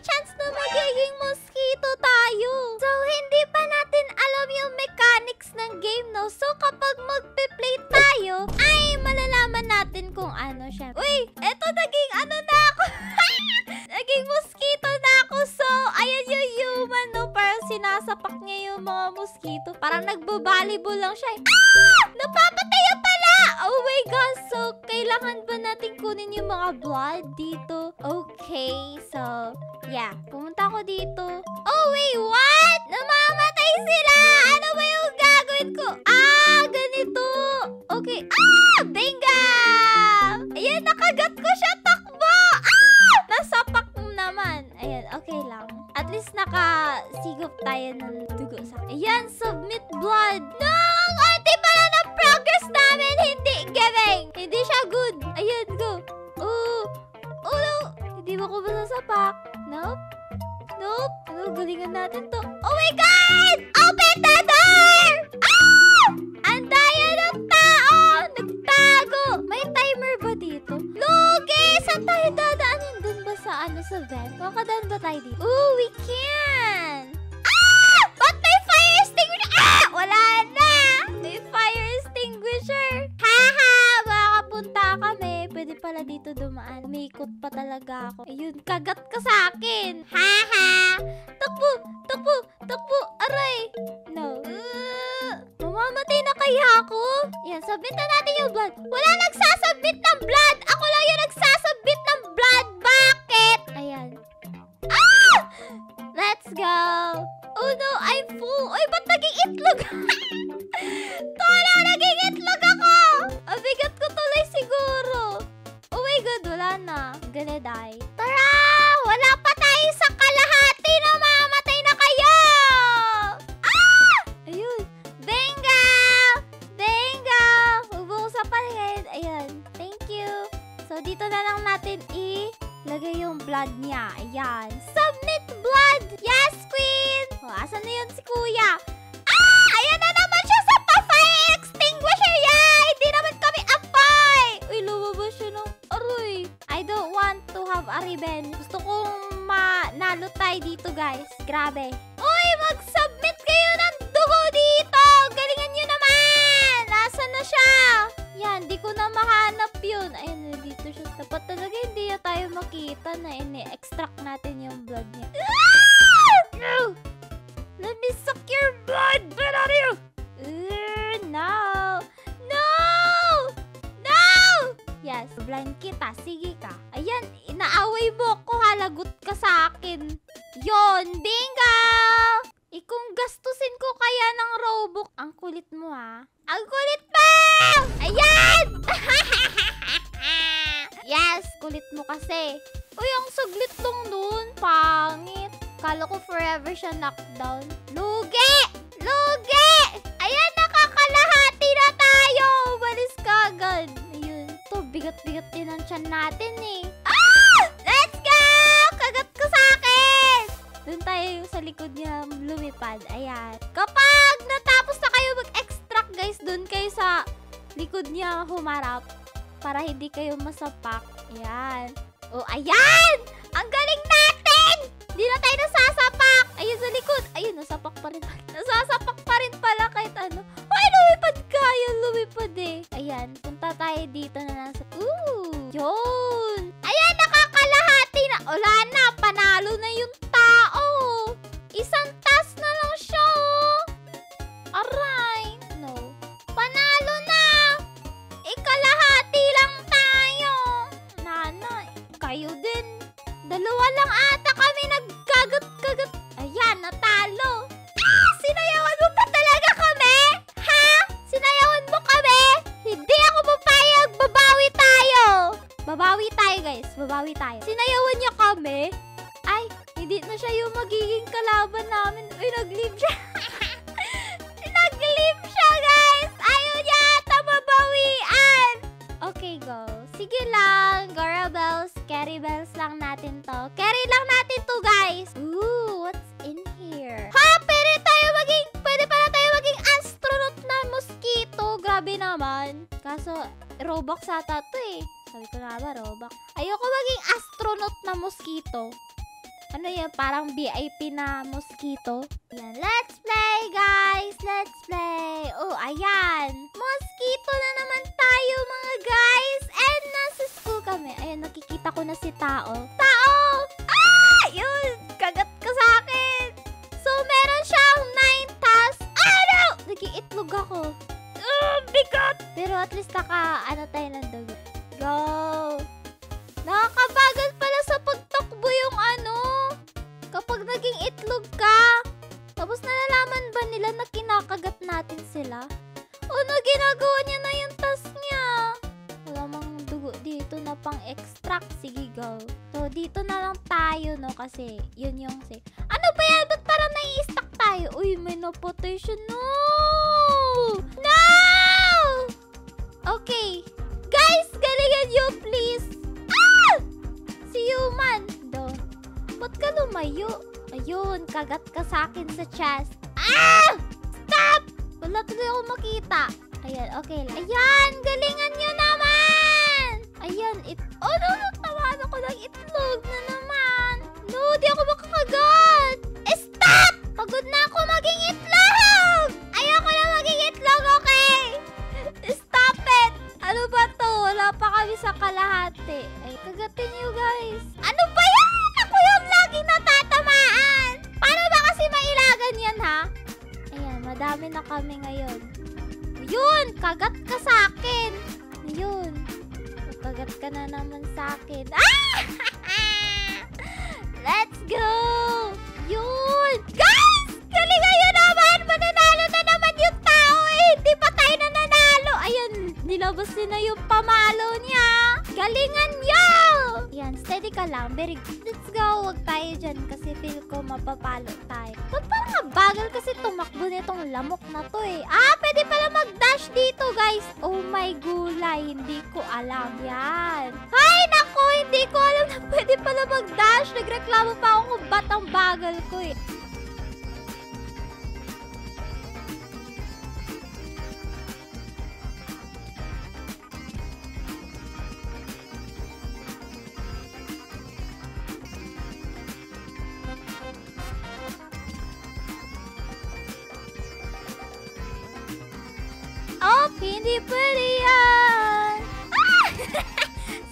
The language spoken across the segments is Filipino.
chance na magiging mosquito tayo. So, hindi pa natin alam yung mechanics ng game, no? So, kapag magpe-play tayo, ay malalaman natin kung ano siya. Uy, eto naging ano na ako. Naging mosquito na ako. So, ayan yung human, no? Parang sinasapak niya yung mga mosquito. Parang nagbo-volleyball lang siya. Napapatay pala! Oh my gosh! So, kailangan ba natin kunin yung mga blood dito? Okay, so, yeah. Pumunta ako dito. Oh, wait, what? Namamatay sila! Ano ba yung gagawin ko? Ganito! Okay. Bingo! Ayan, nakagat ko siya. Takbo! Nasapak naman. Ayan, okay lang. At least nakasigop tayo ng dugo sa... Ayan, submit blood. No! Ang ante pala ng progress namin. Hindi giving. Hindi siya good. Ayan, go. Oh, no. Hindi mo ko masasapak. Nope. Ano, galingan natin to. Oh my God! Open the door! Ang daya ng tao! Nagtago! May timer ba dito? Lugi! Saan tayo dadaanin? Dun ba sa sa vent? Makadaan ba tayo dito? Ooh, we can! Ba't may fire extinguisher? Wala na! May fire extinguisher! Haha! Makakapunta kami. Pwede pala dito dumaan. Umikot pa talaga ako. Ayun, kagat ka sa akin. Haha! Takbo! Aray! No. Mamamatay na kaya ako? Yan, submit na natin yung blood. Wala nagsasubmit ng blood! Ako lang yung nagsasubmit ng blood! Bakit? Ayan. Let's go! Oh no, I'm full! Uy, ba't naging itlog? Tala, naging itlog ako! Ang bigat ko tuloy siguro. Oh my God, wala na. I'm gonna die. Tara! Wala pa tayo sa kalahati na mamatay na kayo! Ayun. Bingo! Bubukos sa paligid. Ayan. Thank you. So, dito na lang natin ilagay yung blood niya. Ayan. Submit blood! Yes, queen! O, asan na yun si kuya? Ayan na naman siya sa pa-fire extinguisher! Hindi naman kami apoy! Uy, lumabas siya ng aroy. I don't want to have a revenge. Gusto kong manalo tayo dito, guys. Grabe. Uy, mag-submit kayo ng dugo dito! Galingan nyo naman! Nasaan na siya? Yan, di ko na mahanap yun. Ayun, dito siya. Dapat talaga hindi na tayo makita na ini-extract natin yung blood niya. No! Let me suck your blood! Get out of here! No! Yes, blind kita. Sige ka. Ayan, inaaway mo ko. Halagot ka sa akin. Yon, bingo! Kung gastusin ko kaya ng Robux. Ang kulit mo, ha? Ang kulit mo! Ayan! Yes, kulit mo kasi. Uy, ang saglit lang nun. Pangit. Kala ko forever siya knockdown. Lugi! Ayan, nakakalahati na tayo! Umalis ka agad. Ayun. Ito, bigat-bigat din ang tiyan natin Let's go! Kagat ko sa akin! Doon tayo sa likod niya lumipad. Ayan. Kapag natapos na kayo mag-extract, guys, doon kayo sa likod niya humarap para hindi kayo masapak. Ayan. Oh, ayan! Ang galing natin! Hindi na tayo nasasapak! Ayun sa likod. Ayun, nasapak pa rin. Nasasapak pa rin pala kahit ano. Ay, lumipad kaya. Lumipad Ayan, punta tayo dito na nasa... Yun! Ayan, nakakalahati na. Wala na, panalo na yung tao. Isang task na lang siya. Aray. No. Panalo na. Ikalahati lang tayo. Nanay, kayo din. Dalawa lang ata kami nagkagat-kagat. Ayan, natalo. Sinayawan mo pa talaga kami? Ha? Sinayawan mo kami? Hindi ako papayag. Babawi tayo. Babawi tayo, guys. Babawi tayo. Sinayawan niya kami? Ay, hindi na siya yung magiging kalaban namin. Uy, nag-leave siya. Nag-leave siya, guys. Ayaw niya ata mabawian. Okay, go. Sige lang. Gora bells, carry bells lang natin to. Carry lang natin to, guys. Ooh, what's in here? Ha? Pwede pala tayo maging astronaut na mosquito. Grabe naman. Kaso, Robux ata to Sabi ko nga ba, Robux? Ayoko maging astronaut na mosquito. Ano yan? Parang VIP na mosquito. Yan. Let's play, guys! Let's play! Oh, ayan! Mosquito na naman tayo, mga guys! And nasa school kami. Ayan, nakikita ko na si Tao. Tao! Ah! Yun! Kagat ka sa akin! So, meron siyang 9 tasks. Ah, no! Nag-iitlog ako. Bigat! Pero at least ano tayo ng dugo. Go! Nakakabagal pala sa pagtakbo yung kapag naging itlog ka. Tapos nalalaman ba nila na kinakagat natin sila? Ginagawa niya na yung task niya. Wala mang dugo dito na pang extract. Sige, go. So, dito na lang tayo, no? Kasi, yun yung say. Ano ba yan? Ba't parang nai-stack tayo? Uy, may napatay siya. No! No! Okay. Guys, galingan nyo, please. Ah! Si human. Don't. Ba't ka lumayo? Ayun, kagat ka sa akin sa chest. Ah! Stop! Wala tuloy ako makita. Ayan, okay lang. Ayan, galingan nyo naman! Ayan, no, tamaan ako ng itlog na naman. No, di ako makakagat. Stop! Pagod na ako maging itlog! Ayoko na maging itlog, okay? Stop it! Ano ba to? Wala pa kami sa kalahati. Ay, kagatin nyo, guys. Ano ba yan? Ako yung laging natatamaan. Paano ba kasi mailagan yan, ha? Ayan, madami na kami ngayon. Yun! Kagat ka sa akin! Yun. Kagat ka na naman sa akin. Ah! Let's go! Yun! Guys! Galingan nyo naman! Mananalo na naman yung tao eh! Hindi pa tayo nananalo! Ayan, nilabas na yung pamalo niya! Galingan nyo! Yan, steady ka lang. Very good. Let's go. Huwag tayo dyan kasi feel ko mapapalo tayo. Ba't parang bagal kasi tumakbo nitong lamok na to eh. Ah, pwede pala mag-dash dito, guys. Oh my gulay. Hindi ko alam yan. Hay, naku! Hindi ko alam na pwede pala mag-dash. Nagreklamo pa ako kung ba't ang bagal ko eh. Oh, hindi pwede yan. Ah!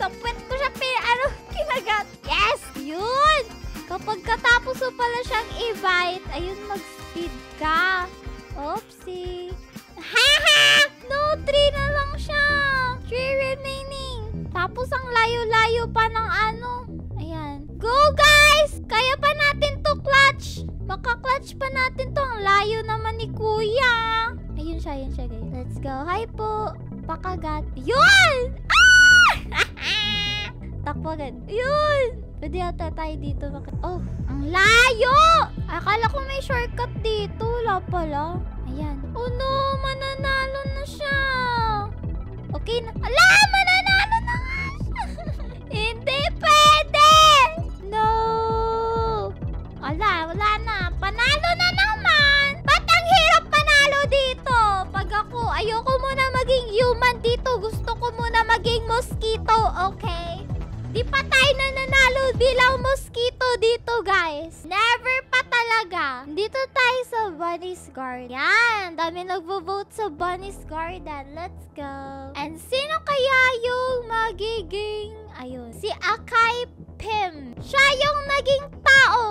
Sa puwet ko siya kinagat. Yes! Yun! Kapag katapos mo pala siyang i-bite, ayun, mag-speed ka. Oopsie. Haha! No, 3 na lang siya. 3 remaining. Tapos ang layo-layo pa ng Ayan. Go, guys! Kaya pa natin to clutch. Maka-clutch pa natin to. Ang layo naman ni Kuya. Ayun siya, guys. Let's go. Hi po. Pakagat. Yun! Ah! Takbo agad. Yun! Pwede yata tayo dito. Oh, ang layo! Akala ko may shortcut dito. Wala pala. Ayan. Oh no, mananalo na siya. Okay na. Ala, mananalo na nga siya. Hindi pwede! No! Wala na. Panalo na naman! Ba't ang hirap panalo dito? Pag ayoko muna maging human dito. Gusto ko muna maging mosquito, okay? Di pa tayo nananalo bilang mosquito dito, guys. Never pa talaga. Dito tayo sa Bunny's Garden. Yan, dami nagvo-vote sa Bunny's Garden. Let's go. And sino kaya yung magiging, ayun, si Akai Pim. Siya yung naging tao.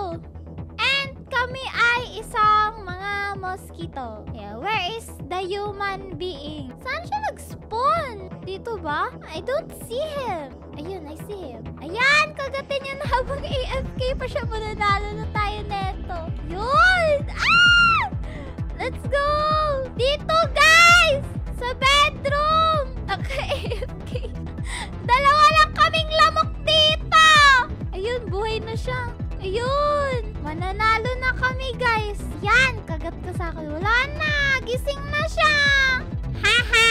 And kami ay isang mga mosquito. Yeah, where is the human being? Saan siya nag-spawn? Dito ba? I don't see him. Ayun, I see him. Ayan, kagatin niya na habang AFK pa siya. Mananalo na tayo neto. Yun! Ah! Let's go! Dito, guys! Sa bedroom! Naka-AFK. Dalawa lang kaming lamok dito! Ayun, buhay na siya. Ayun! Mananalo na kami, guys. Yan, kagat ka sa akin. Wala na! Gising na siya! Haha!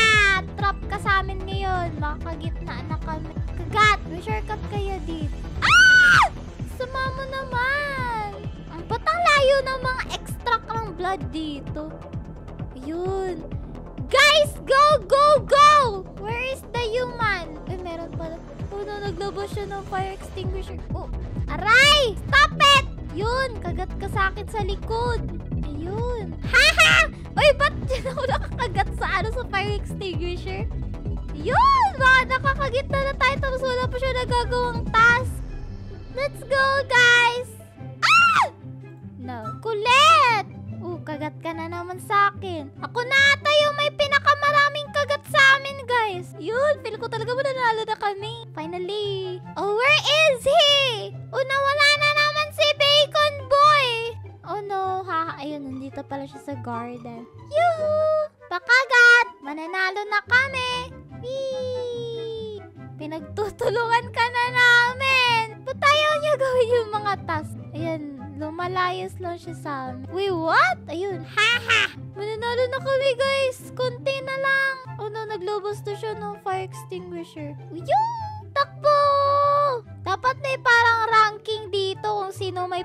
Trap ka sa amin ngayon. Makakagitna na kami. Kagat! May shortcut kaya dito. Ah! Sama mo naman! Ang batang layo ng mga extract ng blood dito. Ayun! Guys! Go! Go! Go! Where is the human? Eh, meron pala. Oh no, naglabas siya ng fire extinguisher. Oh! Aray! Stop it! Nakagat ka sa akin sa likod. Ayun. Haha! Uy, ba't dyan ako nakakagat sa sa fire extinguisher? Yun! Baka nakakagitna na tayo tapos wala pa siya nagagawang task. Let's go, guys! Ah! No. Kulit! Kagat ka na naman sa akin. Ako na ata yung may pinakamaraming kagat sa amin, guys. Yun, feel ko talaga mananalo na kami. Finally. Oh, where is he? Nawala na naman si Bacon Boy. Oh no, ayun, nandito pala siya sa garden. Yuhu! Pakagat! Mananalo na kami. Whee! Pinagtutulungan ka na namin. Ba't ayaw niya gawin yung mga task? Ayan, lumalayas lang siya sa amin. Wait, what? Ayun, haha! Mananalo na kami, guys. Konti na lang. Oh no, naglabas na siya ng fire extinguisher. Uyun! Takbo! Dapat may parang ranking dito kung sino may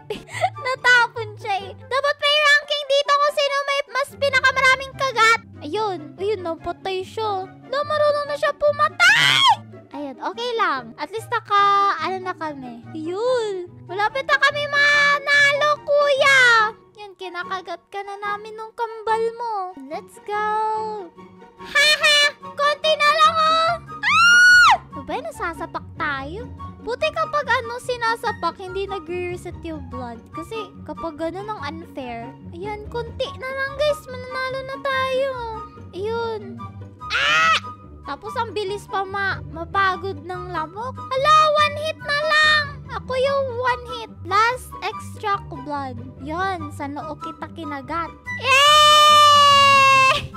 natapon siya eh. Dapat may ranking dito kung sino may mas pinakamaraming kagat. Ayun, napatay siya. Marunong na siya pumatay! Ayun, okay lang. At least na kami. Ayun. Malapit na kami manalo, kuya. Yan, kinakagat ka na namin nung kambal mo. Let's go. Haha! Konti na lang, oh! Ah! Sabay, nasasapak tayo. Buti kapag sinasapak, hindi nag-reset yung blood. Kasi kapag gano'n ang unfair, ayan, konti na lang, guys. Mananalo na tayo. Ayun. Ah! Tapos ang bilis pa mapagod ng lamok. Hala, one hit na lang. Ako yung one hit. Last extract blood. Yan, sa noo kita kinagat. Yay!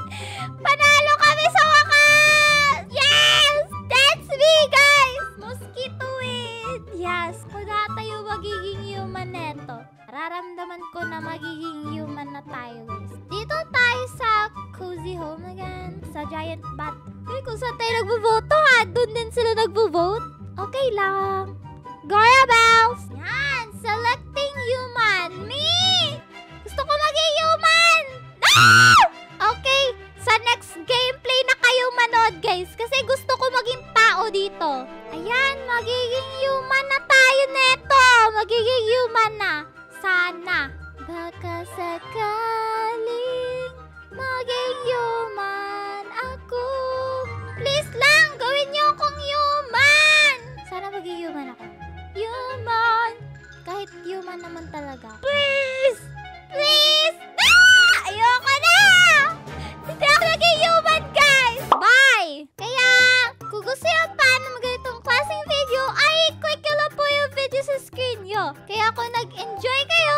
Panalo kami sa wakas! Yes! That's me, guys! Mosquitoid! Yes, kung tayo magiging human neto. Nararamdaman ko na magiging human na tayo, guys. Dito tayo sa cozy home again. Sa giant bat. Kung saan tayo nagbo-voto ha? Doon din sila nagbo-vote? Okay lang. Goya Bells! Yan! Selecting human! Me! Gusto ko maging human! Ah! Okay, sa next gameplay na kayo manood, guys. Kasi gusto ko maging tao dito. Ayan, magiging human na tayo neto. Magiging human na. Sana. Baka sakaling maging human ako. Please lang, gawin niyo akong human. Sana maging human ako. Human. Kahit human naman talaga. Please! Please! Ah! Ayoko na! Hindi ako naging human, guys! Bye! Kaya, kung gusto nyo pa na ganitong klaseng video, ay click nyo lang po yung video sa screen nyo. Kaya kung nag-enjoy kayo,